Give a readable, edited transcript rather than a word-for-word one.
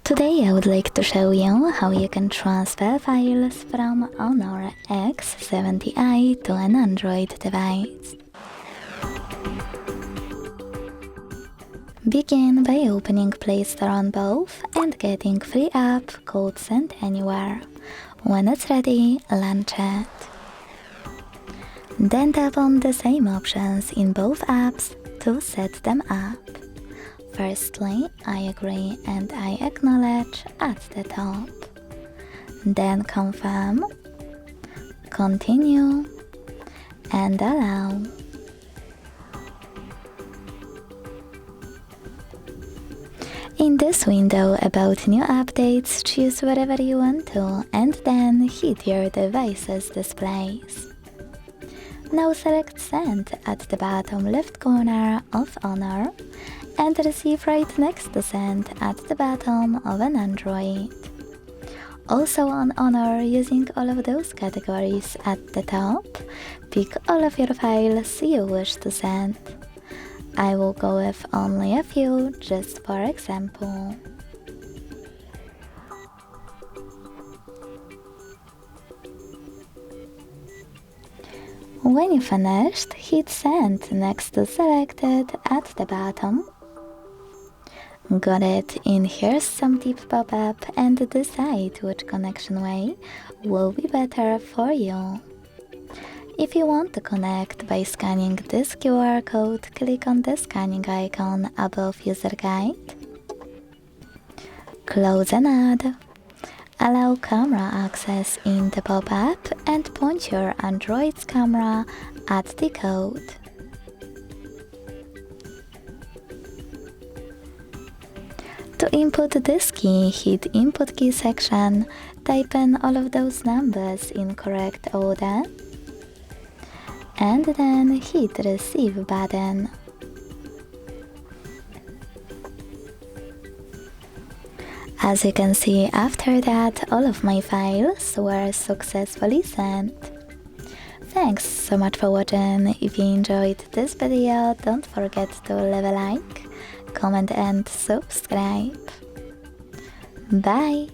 Today I would like to show you how you can transfer files from HONOR X70i to an Android device. Begin by opening Play Store on both and getting free app called Send Anywhere. When it's ready, launch it. Then tap on the same options in both apps to set them up. Firstly, I agree and I acknowledge at the top. Then confirm, continue, and allow. In this window about new updates, choose whatever you want to and then hit your device's displays. Now select Send at the bottom left corner of HONOR and Receive right next to Send at the bottom of an Android. Also on HONOR, using all of those categories at the top, pick all of your files you wish to send. I will go with only a few, just for example. When you finished, hit Send next to Selected at the bottom. Got it? In here's some tip pop-up and decide which connection way will be better for you. If you want to connect by scanning this QR code, click on the scanning icon above User Guide. Close an ad. Allow camera access in the pop-up and point your Android's camera at the code. To input this key, hit Input Key section, type in all of those numbers in correct order, and then hit Receive button. As you can see, after that, all of my files were successfully sent. Thanks so much for watching. If you enjoyed this video, don't forget to leave a like, comment and subscribe. Bye!